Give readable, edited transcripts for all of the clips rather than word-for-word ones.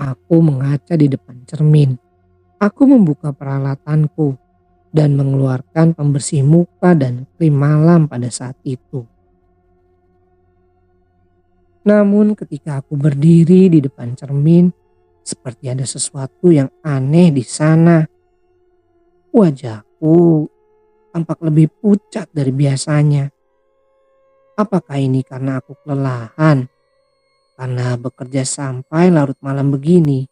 aku mengaca di depan cermin. Aku membuka peralatanku dan mengeluarkan pembersih muka dan krim malam pada saat itu. Namun ketika aku berdiri di depan cermin, seperti ada sesuatu yang aneh di sana. Wajahku tampak lebih pucat dari biasanya. Apakah ini karena aku kelelahan? Karena bekerja sampai larut malam begini?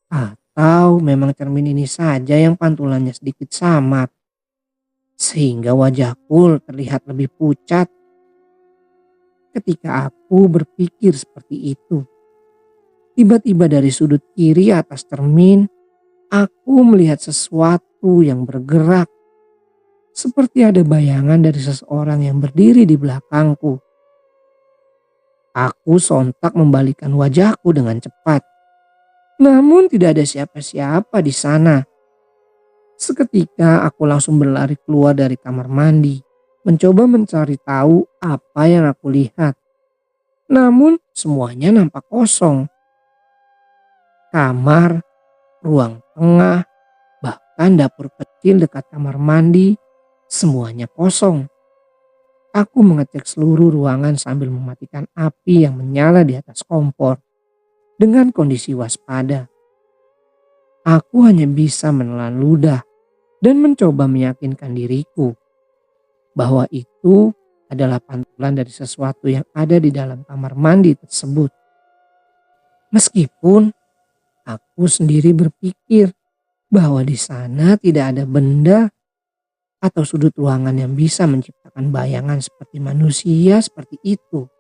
Atau memang cermin ini saja yang pantulannya sedikit samar? Sehingga wajahku terlihat lebih pucat. Ketika aku berpikir seperti itu, tiba-tiba dari sudut kiri atas cermin, aku melihat sesuatu yang bergerak. Seperti ada bayangan dari seseorang yang berdiri di belakangku. Aku sontak membalikkan wajahku dengan cepat. Namun tidak ada siapa-siapa di sana. Seketika aku langsung berlari keluar dari kamar mandi, mencoba mencari tahu apa yang aku lihat. Namun semuanya nampak kosong. Kamar, ruang tengah, bahkan dapur kecil dekat kamar mandi, semuanya kosong. Aku mengecek seluruh ruangan sambil mematikan api yang menyala di atas kompor. Dengan kondisi waspada, aku hanya bisa menelan ludah dan mencoba meyakinkan diriku bahwa itu adalah pantulan dari sesuatu yang ada di dalam kamar mandi tersebut. Meskipun aku sendiri berpikir bahwa di sana tidak ada benda atau sudut ruangan yang bisa menciptakan bayangan seperti manusia seperti itu.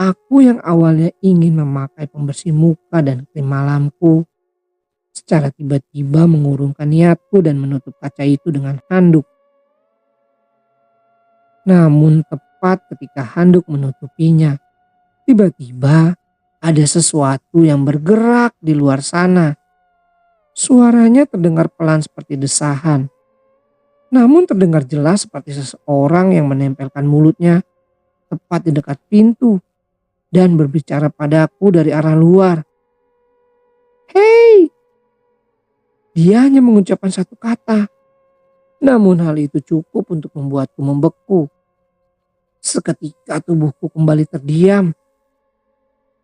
Aku yang awalnya ingin memakai pembersih muka dan krim malamku, secara tiba-tiba mengurungkan niatku dan menutup kaca itu dengan handuk. Namun tepat ketika handuk menutupinya, tiba-tiba ada sesuatu yang bergerak di luar sana. Suaranya terdengar pelan seperti desahan. Namun terdengar jelas seperti seseorang yang menempelkan mulutnya tepat di dekat pintu dan berbicara padaku dari arah luar. "Hei!" Dia hanya mengucapkan satu kata. Namun hal itu cukup untuk membuatku membeku. Seketika tubuhku kembali terdiam.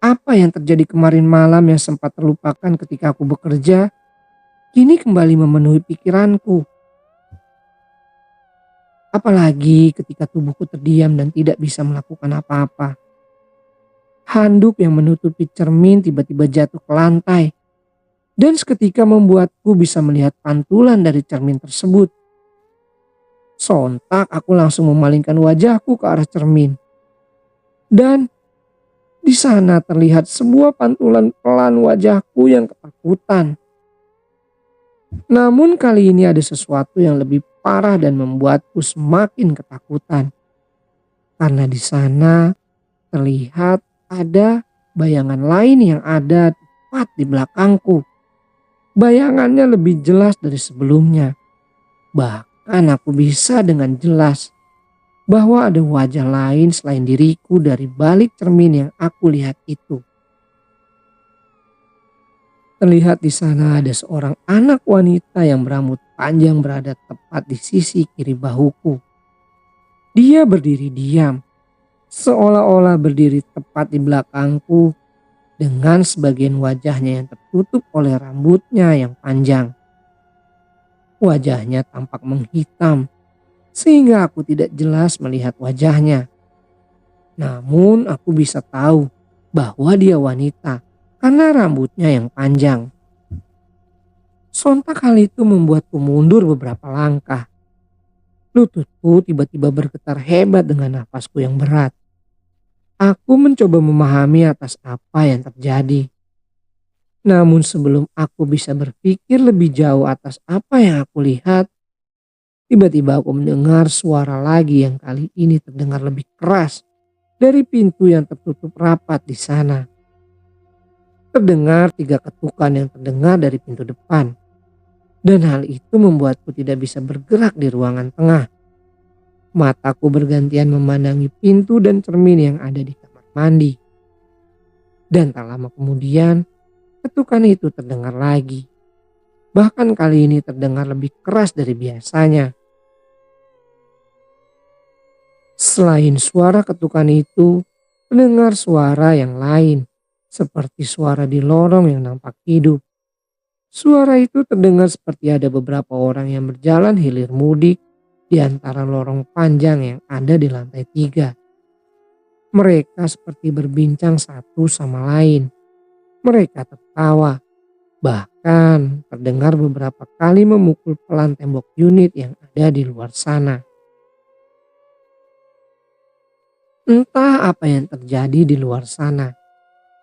Apa yang terjadi kemarin malam yang sempat terlupakan ketika aku bekerja, kini kembali memenuhi pikiranku. Apalagi ketika tubuhku terdiam dan tidak bisa melakukan apa-apa. Handuk yang menutupi cermin tiba-tiba jatuh ke lantai. Dan seketika membuatku bisa melihat pantulan dari cermin tersebut. Sontak aku langsung memalingkan wajahku ke arah cermin. Dan di sana terlihat sebuah pantulan pelan wajahku yang ketakutan. Namun kali ini ada sesuatu yang lebih parah dan membuatku semakin ketakutan. Karena di sana terlihat ada bayangan lain yang ada tepat di belakangku. Bayangannya lebih jelas dari sebelumnya. Bahkan aku bisa dengan jelas bahwa ada wajah lain selain diriku dari balik cermin yang aku lihat itu. Terlihat di sana ada seorang anak wanita yang berambut panjang berada tepat di sisi kiri bahuku. Dia berdiri diam, seolah-olah berdiri tepat di belakangku dengan sebagian wajahnya yang tertutup oleh rambutnya yang panjang. Wajahnya tampak menghitam sehingga aku tidak jelas melihat wajahnya. Namun aku bisa tahu bahwa dia wanita karena rambutnya yang panjang. Sontak hal itu membuatku mundur beberapa langkah. Lututku tiba-tiba bergetar hebat dengan nafasku yang berat. Aku mencoba memahami atas apa yang terjadi. Namun sebelum aku bisa berpikir lebih jauh atas apa yang aku lihat, tiba-tiba aku mendengar suara lagi yang kali ini terdengar lebih keras dari pintu yang tertutup rapat di sana. Terdengar 3 ketukan yang terdengar dari pintu depan. Dan hal itu membuatku tidak bisa bergerak di ruangan tengah. Mataku bergantian memandangi pintu dan cermin yang ada di kamar mandi. Dan tak lama kemudian ketukan itu terdengar lagi. Bahkan kali ini terdengar lebih keras dari biasanya. Selain suara ketukan itu, mendengar suara yang lain, seperti suara di lorong yang nampak hidup. Suara itu terdengar seperti ada beberapa orang yang berjalan hilir mudik di antara lorong panjang yang ada di lantai 3. Mereka seperti berbincang satu sama lain. Mereka tertawa, bahkan terdengar beberapa kali memukul pelan tembok unit yang ada di luar sana. Entah apa yang terjadi di luar sana,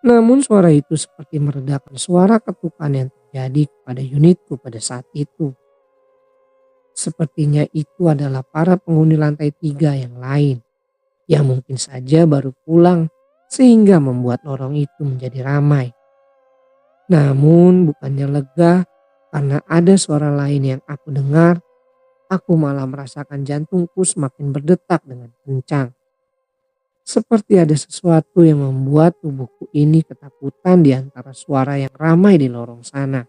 namun suara itu seperti meredakan suara ketukan yang terjadi pada unitku pada saat itu. Sepertinya itu adalah para penghuni lantai 3 yang lain, yang mungkin saja baru pulang sehingga membuat lorong itu menjadi ramai. Namun bukannya lega karena ada suara lain yang aku dengar, aku malah merasakan jantungku semakin berdetak dengan kencang. Seperti ada sesuatu yang membuat tubuhku ini ketakutan di antara suara yang ramai di lorong sana.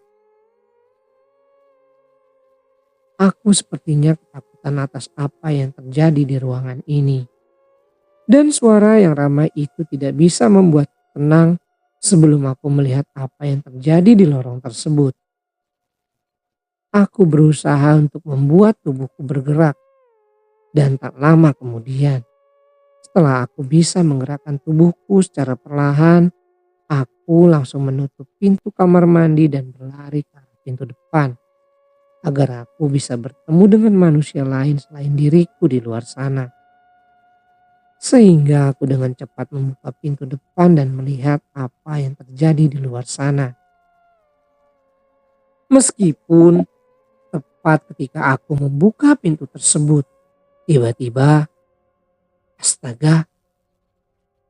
Aku sepertinya ketakutan atas apa yang terjadi di ruangan ini. Dan suara yang ramai itu tidak bisa membuat tenang sebelum aku melihat apa yang terjadi di lorong tersebut. Aku berusaha untuk membuat tubuhku bergerak. Dan tak lama kemudian, setelah aku bisa menggerakkan tubuhku secara perlahan, aku langsung menutup pintu kamar mandi dan berlari ke arah pintu depan. Agar aku bisa bertemu dengan manusia lain selain diriku di luar sana. Sehingga aku dengan cepat membuka pintu depan dan melihat apa yang terjadi di luar sana. Meskipun tepat ketika aku membuka pintu tersebut, tiba-tiba, astaga,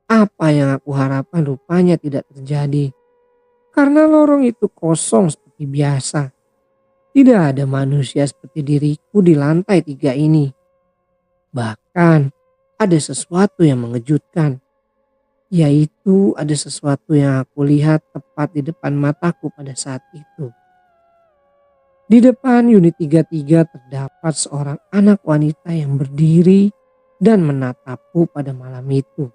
apa yang aku harapkan rupanya tidak terjadi. Karena lorong itu kosong seperti biasa. Tidak ada manusia seperti diriku di lantai 3 ini. Bahkan ada sesuatu yang mengejutkan. Yaitu ada sesuatu yang aku lihat tepat di depan mataku pada saat itu. Di depan unit 33 terdapat seorang anak wanita yang berdiri dan menatapku pada malam itu.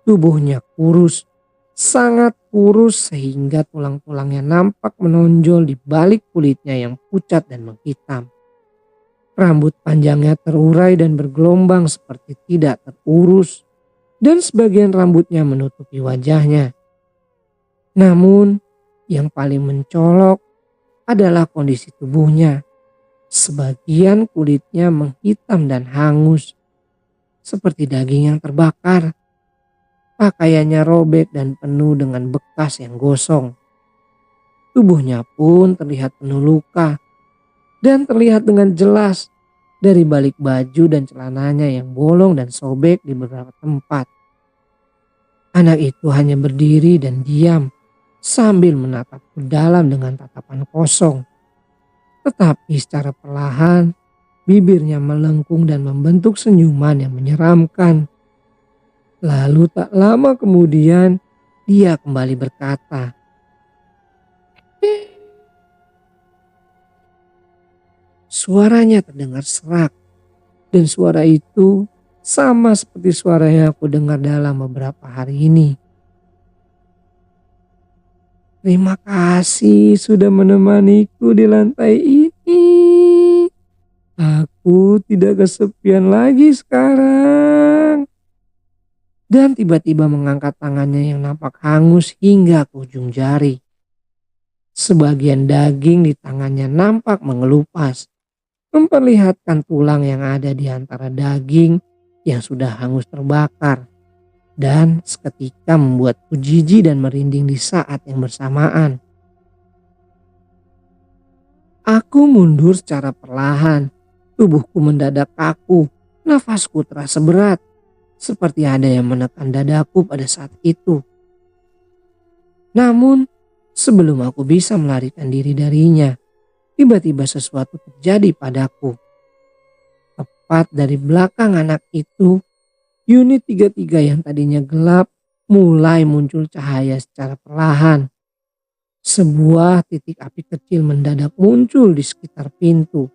Tubuhnya kurus, sangat kurus sehingga tulang-tulangnya nampak menonjol di balik kulitnya yang pucat dan menghitam. Rambut panjangnya terurai dan bergelombang seperti tidak terurus dan sebagian rambutnya menutupi wajahnya. Namun yang paling mencolok adalah kondisi tubuhnya. Sebagian kulitnya menghitam dan hangus seperti daging yang terbakar. Pakaiannya robek dan penuh dengan bekas yang gosong. Tubuhnya pun terlihat penuh luka dan terlihat dengan jelas dari balik baju dan celananya yang bolong dan sobek di beberapa tempat. Anak itu hanya berdiri dan diam sambil menatapku dalam dengan tatapan kosong. Tetapi secara perlahan bibirnya melengkung dan membentuk senyuman yang menyeramkan. Lalu tak lama kemudian dia kembali berkata, suaranya terdengar serak dan suara itu sama seperti suara yang aku dengar dalam beberapa hari ini. Terima kasih sudah menemaniku di lantai ini. Aku tidak kesepian lagi sekarang. Dan tiba-tiba mengangkat tangannya yang nampak hangus hingga ke ujung jari. Sebagian daging di tangannya nampak mengelupas, memperlihatkan tulang yang ada di antara daging yang sudah hangus terbakar. Dan seketika membuatku jijik dan merinding di saat yang bersamaan. Aku mundur secara perlahan, tubuhku mendadak kaku, nafasku terasa berat. Seperti ada yang menekan dadaku pada saat itu. Namun sebelum aku bisa melarikan diri darinya, tiba-tiba sesuatu terjadi padaku. Tepat dari belakang anak itu, unit 33 yang tadinya gelap mulai muncul cahaya secara perlahan. Sebuah titik api kecil mendadak muncul di sekitar pintu,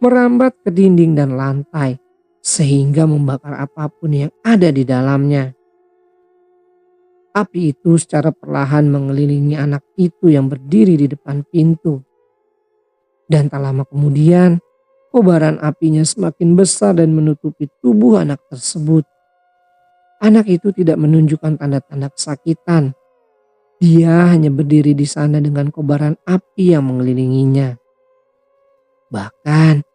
merambat ke dinding dan lantai, sehingga membakar apapun yang ada di dalamnya. Api itu secara perlahan mengelilingi anak itu yang berdiri di depan pintu. Dan tak lama kemudian, kobaran apinya semakin besar dan menutupi tubuh anak tersebut. Anak itu tidak menunjukkan tanda-tanda kesakitan. Dia hanya berdiri di sana dengan kobaran api yang mengelilinginya. Bahkan,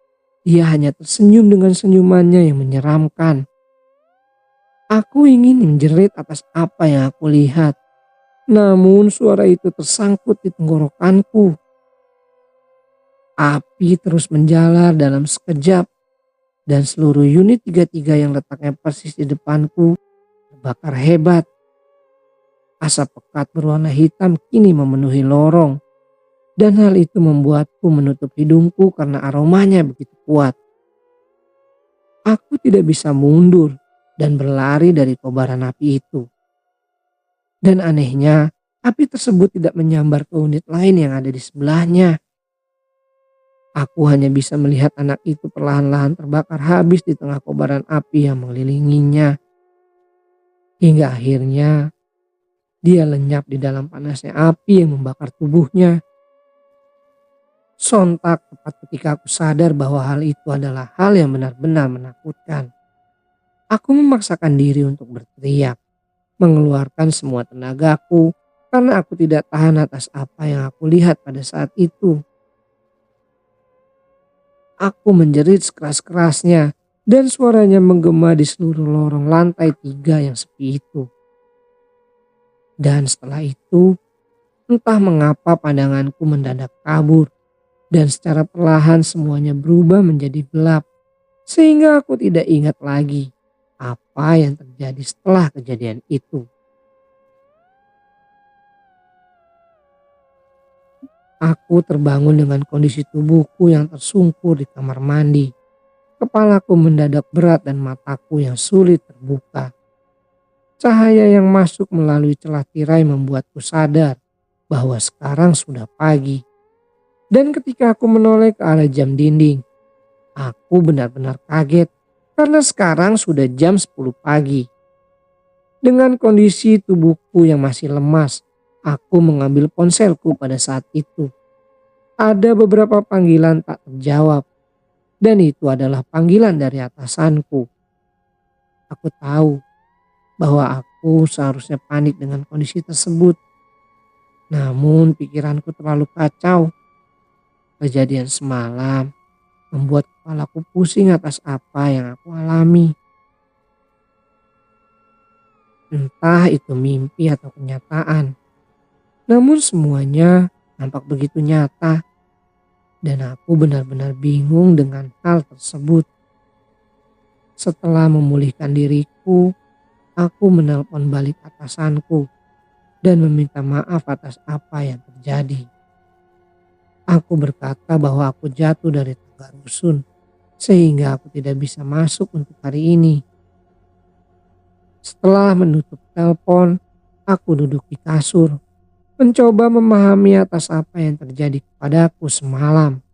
dia hanya tersenyum dengan senyumannya yang menyeramkan. Aku ingin menjerit atas apa yang aku lihat. Namun suara itu tersangkut di tenggorokanku. Api terus menjalar dalam sekejap dan seluruh unit 33 yang letaknya persis di depanku terbakar hebat. Asap pekat berwarna hitam kini memenuhi lorong dan hal itu membuatku menutup hidungku karena aromanya begitu kuat. Aku tidak bisa mundur dan berlari dari kobaran api itu. Dan anehnya, api tersebut tidak menyambar ke unit lain yang ada di sebelahnya. Aku hanya bisa melihat anak itu perlahan-lahan terbakar habis di tengah kobaran api yang mengelilinginya. Hingga akhirnya dia lenyap di dalam panasnya api yang membakar tubuhnya. Sontak tepat ketika aku sadar bahwa hal itu adalah hal yang benar-benar menakutkan. Aku memaksakan diri untuk berteriak, mengeluarkan semua tenagaku karena aku tidak tahan atas apa yang aku lihat pada saat itu. Aku menjerit sekeras-kerasnya dan suaranya menggema di seluruh lorong lantai 3 yang sepi itu. Dan setelah itu, entah mengapa pandanganku mendadak kabur dan secara perlahan semuanya berubah menjadi gelap. Sehingga aku tidak ingat lagi apa yang terjadi setelah kejadian itu. Aku terbangun dengan kondisi tubuhku yang tersungkur di kamar mandi. Kepalaku mendadak berat dan mataku yang sulit terbuka. Cahaya yang masuk melalui celah tirai membuatku sadar bahwa sekarang sudah pagi. Dan ketika aku menoleh ke arah jam dinding, aku benar-benar kaget karena sekarang sudah jam 10 pagi. Dengan kondisi tubuhku yang masih lemas, aku mengambil ponselku pada saat itu. Ada beberapa panggilan tak terjawab dan itu adalah panggilan dari atasanku. Aku tahu bahwa aku seharusnya panik dengan kondisi tersebut. Namun pikiranku terlalu kacau. Kejadian semalam membuat kepalaku pusing atas apa yang aku alami. Entah itu mimpi atau kenyataan. Namun semuanya nampak begitu nyata. Dan aku benar-benar bingung dengan hal tersebut. Setelah memulihkan diriku, aku menelpon balik atasanku dan meminta maaf atas apa yang terjadi. Aku berkata bahwa aku jatuh dari tangga rusun sehingga aku tidak bisa masuk untuk hari ini. Setelah menutup telepon, aku duduk di kasur, mencoba memahami atas apa yang terjadi kepadaku semalam.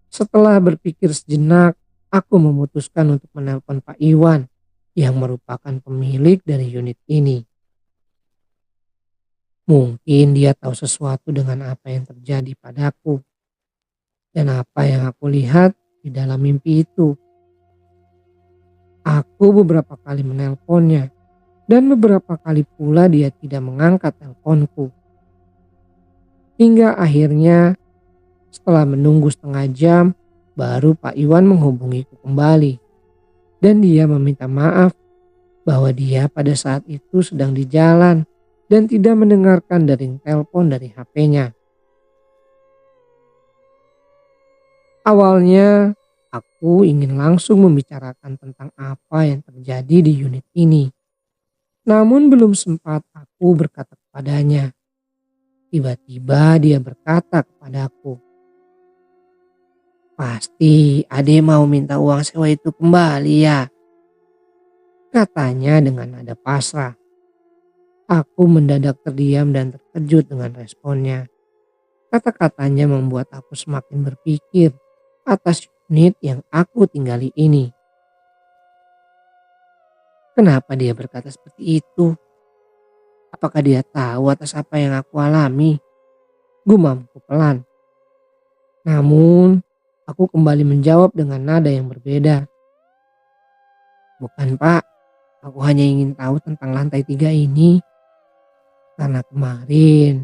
Setelah berpikir sejenak, aku memutuskan untuk menelpon Pak Iwan yang merupakan pemilik dari unit ini. Mungkin dia tahu sesuatu dengan apa yang terjadi padaku dan apa yang aku lihat di dalam mimpi itu. Aku beberapa kali menelponnya dan beberapa kali pula dia tidak mengangkat teleponku. Hingga akhirnya setelah menunggu setengah jam baru Pak Iwan menghubungiku kembali. Dan dia meminta maaf bahwa dia pada saat itu sedang di jalan dan tidak mendengarkan dering telepon dari HP-nya. Awalnya aku ingin langsung membicarakan tentang apa yang terjadi di unit ini. Namun belum sempat aku berkata kepadanya. Tiba-tiba dia berkata kepadaku, "Pasti Ade mau minta uang sewa itu kembali ya?" katanya dengan nada pasrah. Aku mendadak terdiam dan terkejut dengan responnya. Kata-katanya membuat aku semakin berpikir atas unit yang aku tinggali ini. Kenapa dia berkata seperti itu? Apakah dia tahu atas apa yang aku alami? Gumamku pelan. Namun, aku kembali menjawab dengan nada yang berbeda. Bukan pak, aku hanya ingin tahu tentang lantai 3 ini. Karena kemarin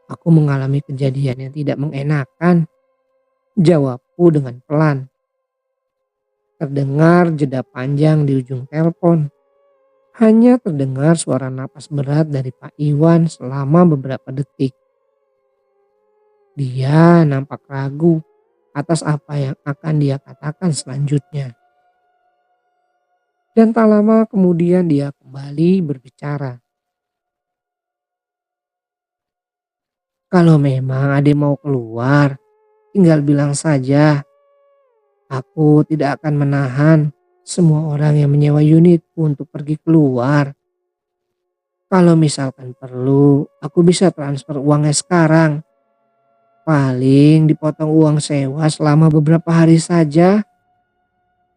aku mengalami kejadian yang tidak mengenakan. Jawabku dengan pelan. Terdengar jeda panjang di ujung telepon. Hanya terdengar suara napas berat dari Pak Iwan selama beberapa detik. Dia nampak ragu atas apa yang akan dia katakan selanjutnya. Dan tak lama kemudian dia kembali berbicara. Kalau memang Ade mau keluar, tinggal bilang saja. Aku tidak akan menahan semua orang yang menyewa unitku untuk pergi keluar. Kalau misalkan perlu, aku bisa transfer uangnya sekarang. Paling dipotong uang sewa selama beberapa hari saja,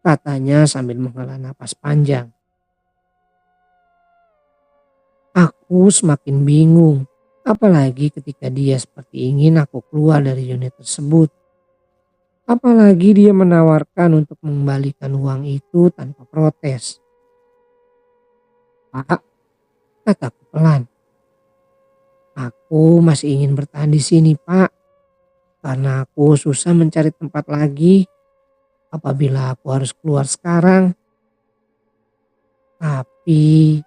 katanya sambil menghela napas panjang. Aku semakin bingung, apalagi ketika dia seperti ingin aku keluar dari unit tersebut. Apalagi dia menawarkan untuk mengembalikan uang itu tanpa protes. Pak, kataku pelan. Aku masih ingin bertahan di sini, Pak. Karena aku susah mencari tempat lagi apabila aku harus keluar sekarang. Tapi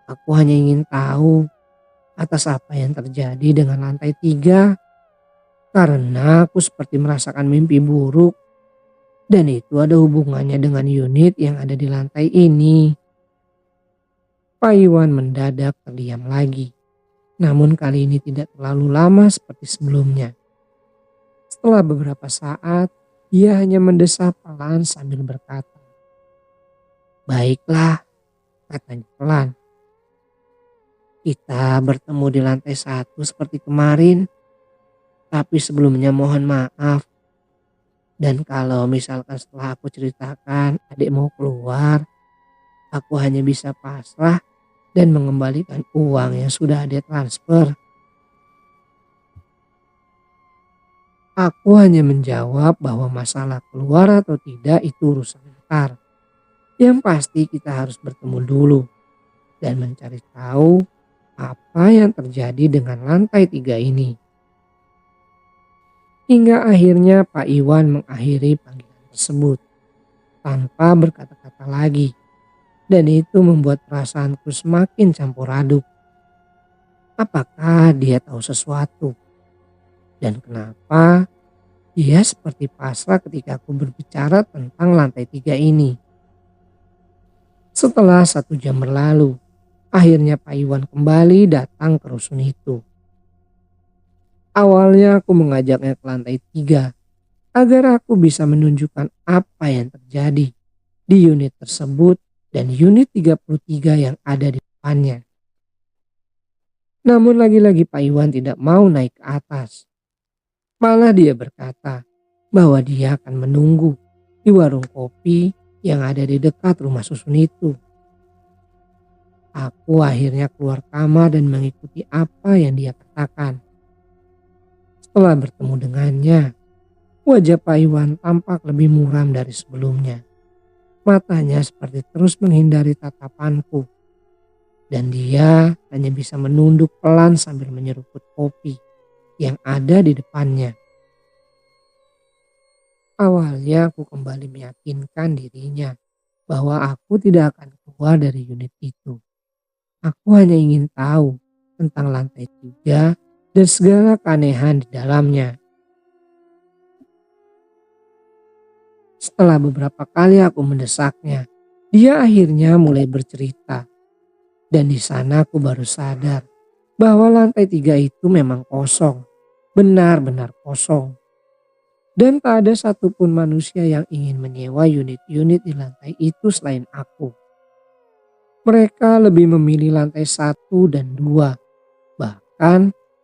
aku hanya ingin tahu atas apa yang terjadi dengan lantai 3. Karena aku seperti merasakan mimpi buruk. Dan itu ada hubungannya dengan unit yang ada di lantai ini. Pak Iwan mendadak terdiam lagi. Namun kali ini tidak terlalu lama seperti sebelumnya. Setelah beberapa saat, dia hanya mendesah pelan sambil berkata, "Baiklah," katanya pelan. "Kita bertemu di lantai 1 seperti kemarin. Tapi sebelumnya mohon maaf. Dan kalau misalkan setelah aku ceritakan adik mau keluar, aku hanya bisa pasrah dan mengembalikan uang yang sudah adik transfer." Aku hanya menjawab bahwa masalah keluar atau tidak itu urusan ntar. Yang pasti kita harus bertemu dulu dan mencari tahu apa yang terjadi dengan lantai 3 ini. Hingga akhirnya Pak Iwan mengakhiri panggilan tersebut tanpa berkata-kata lagi. Dan itu membuat perasaanku semakin campur aduk. Apakah dia tahu sesuatu? Dan kenapa dia seperti pasrah ketika aku berbicara tentang lantai 3 ini? Setelah 1 jam berlalu, akhirnya Pak Iwan kembali datang ke rusun itu. Awalnya aku mengajaknya ke lantai 3 agar aku bisa menunjukkan apa yang terjadi di unit tersebut dan unit 33 yang ada di depannya. Namun lagi-lagi Pak Iwan tidak mau naik ke atas. Malah dia berkata bahwa dia akan menunggu di warung kopi yang ada di dekat rumah susun itu. Aku akhirnya keluar kamar dan mengikuti apa yang dia katakan. Setelah bertemu dengannya, wajah Pak Iwan tampak lebih muram dari sebelumnya. Matanya seperti terus menghindari tatapanku. Dan dia hanya bisa menunduk pelan sambil menyeruput kopi yang ada di depannya. Awalnya aku kembali meyakinkan dirinya bahwa aku tidak akan keluar dari unit itu. Aku hanya ingin tahu tentang lantai 3 dan segala keanehan di dalamnya. Setelah beberapa kali aku mendesaknya, dia akhirnya mulai bercerita. Dan di sana aku baru sadar bahwa lantai 3 itu memang kosong, benar-benar kosong. Dan tak ada satupun manusia yang ingin menyewa unit-unit di lantai itu selain aku. Mereka lebih memilih lantai 1 dan 2. Bahkan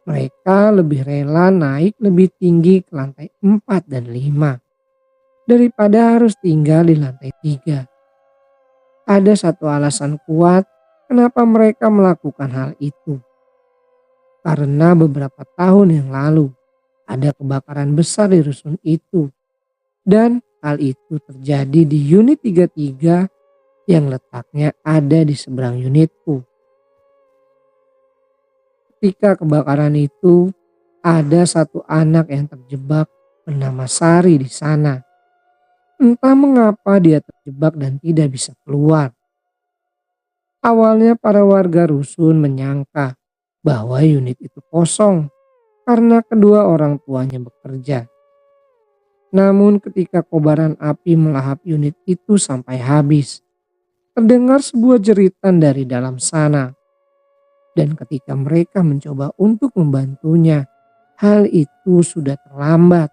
mereka lebih rela naik lebih tinggi ke lantai 4 dan 5 daripada harus tinggal di lantai 3. Ada satu alasan kuat kenapa mereka melakukan hal itu. Karena beberapa tahun yang lalu ada kebakaran besar di rusun itu. Dan hal itu terjadi di unit 33 yang letaknya ada di seberang unitku. Ketika kebakaran itu, ada satu anak yang terjebak bernama Sari di sana. Entah mengapa dia terjebak dan tidak bisa keluar. Awalnya para warga rusun menyangka bahwa unit itu kosong karena kedua orang tuanya bekerja. Namun ketika kobaran api melahap unit itu sampai habis, terdengar sebuah jeritan dari dalam sana. Dan ketika mereka mencoba untuk membantunya, hal itu sudah terlambat.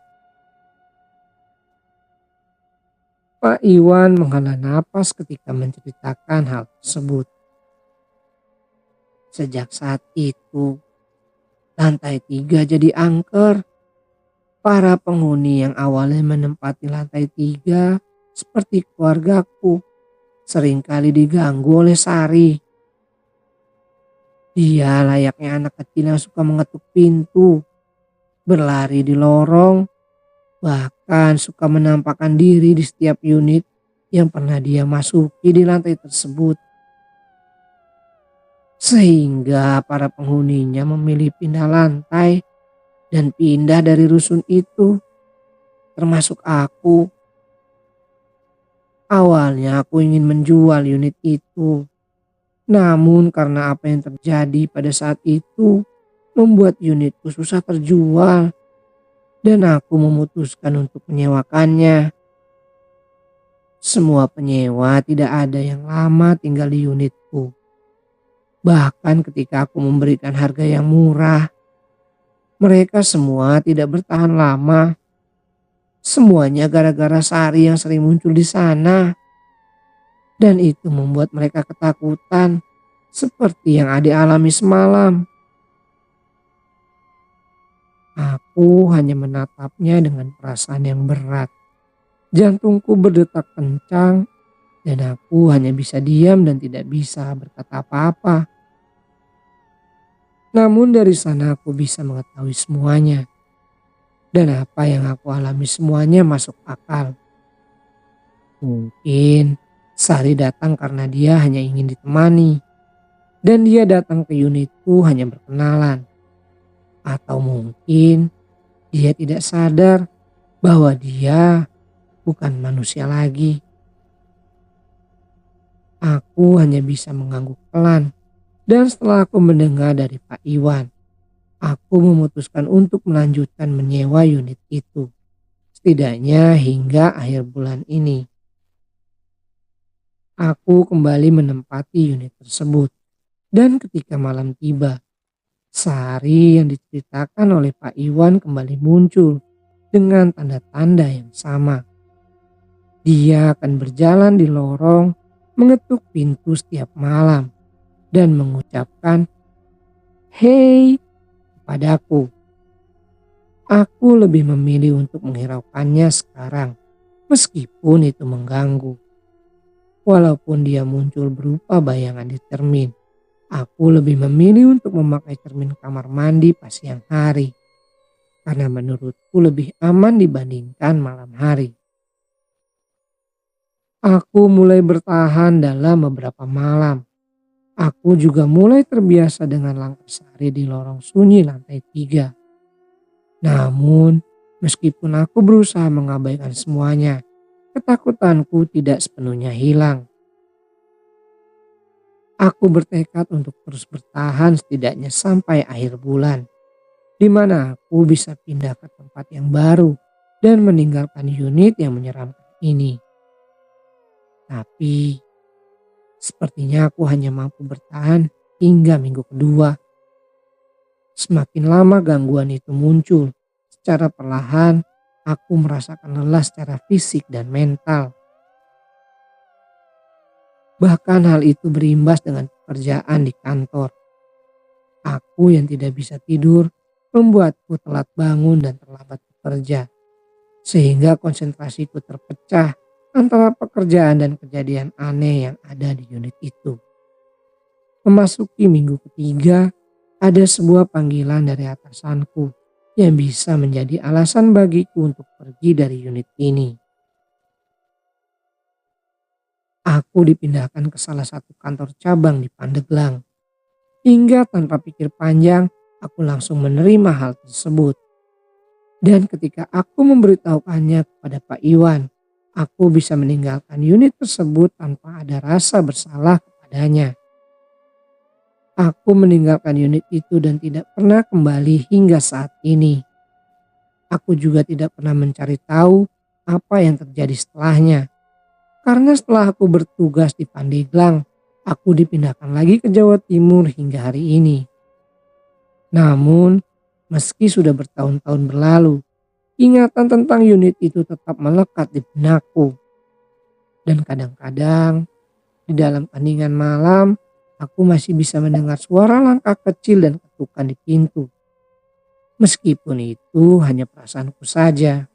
Pak Iwan menghela napas ketika menceritakan hal tersebut. Sejak saat itu, lantai 3 jadi angker. Para penghuni yang awalnya menempati lantai 3 seperti keluargaku seringkali diganggu oleh Sari. Dia layaknya anak kecil yang suka mengetuk pintu, berlari di lorong, bahkan suka menampakkan diri di setiap unit yang pernah dia masuki di lantai tersebut. Sehingga para penghuninya memilih pindah lantai dan pindah dari rusun itu, termasuk aku. Awalnya aku ingin menjual unit itu. Namun karena apa yang terjadi pada saat itu membuat unitku susah terjual dan aku memutuskan untuk menyewakannya. Semua penyewa tidak ada yang lama tinggal di unitku. Bahkan ketika aku memberikan harga yang murah, mereka semua tidak bertahan lama. Semuanya gara-gara Sari yang sering muncul di sana. Dan itu membuat mereka ketakutan, seperti yang adik alami semalam. Aku hanya menatapnya dengan perasaan yang berat. Jantungku berdetak kencang, dan aku hanya bisa diam dan tidak bisa berkata apa-apa. Namun dari sana aku bisa mengetahui semuanya. Dan apa yang aku alami semuanya masuk akal. Mungkin Sari datang karena dia hanya ingin ditemani. Dan dia datang ke unitku hanya berkenalan. Atau mungkin dia tidak sadar bahwa dia bukan manusia lagi. Aku hanya bisa mengangguk pelan. Dan setelah aku mendengar dari Pak Iwan, aku memutuskan untuk melanjutkan menyewa unit itu. Setidaknya hingga akhir bulan ini. Aku kembali menempati unit tersebut. Dan ketika malam tiba, Sari yang diceritakan oleh Pak Iwan kembali muncul dengan tanda-tanda yang sama. Dia akan berjalan di lorong, mengetuk pintu setiap malam, dan mengucapkan, "Hei," kepadaku. Aku lebih memilih untuk menghiraukannya sekarang, meskipun itu mengganggu. Walaupun dia muncul berupa bayangan di cermin, aku lebih memilih untuk memakai cermin kamar mandi pas siang hari. Karena menurutku lebih aman dibandingkan malam hari. Aku mulai bertahan dalam beberapa malam. Aku juga mulai terbiasa dengan langkah Sari di lorong sunyi lantai 3. Namun, meskipun aku berusaha mengabaikan semuanya, ketakutanku tidak sepenuhnya hilang. Aku bertekad untuk terus bertahan setidaknya sampai akhir bulan, di mana aku bisa pindah ke tempat yang baru dan meninggalkan unit yang menyeramkan ini. Tapi, sepertinya aku hanya mampu bertahan hingga minggu kedua. Semakin lama gangguan itu muncul, secara perlahan aku merasakan lelah secara fisik dan mental. Bahkan hal itu berimbas dengan pekerjaan di kantor. Aku yang tidak bisa tidur membuatku telat bangun dan terlambat bekerja. Sehingga konsentrasiku terpecah antara pekerjaan dan kejadian aneh yang ada di unit itu. Memasuki minggu ketiga, ada sebuah panggilan dari atasanku yang bisa menjadi alasan bagiku untuk pergi dari unit ini. Aku dipindahkan ke salah satu kantor cabang di Pandeglang. Hingga tanpa pikir panjang, aku langsung menerima hal tersebut. Dan ketika aku memberitahukannya kepada Pak Iwan, aku bisa meninggalkan unit tersebut tanpa ada rasa bersalah kepadanya. Aku meninggalkan unit itu dan tidak pernah kembali hingga saat ini. Aku juga tidak pernah mencari tahu apa yang terjadi setelahnya. Karena setelah aku bertugas di Pandeglang, aku dipindahkan lagi ke Jawa Timur hingga hari ini. Namun, meski sudah bertahun-tahun berlalu, ingatan tentang unit itu tetap melekat di benakku. Dan kadang-kadang, di dalam heningan malam, aku masih bisa mendengar suara langkah kecil dan ketukan di pintu. Meskipun itu hanya perasaanku saja.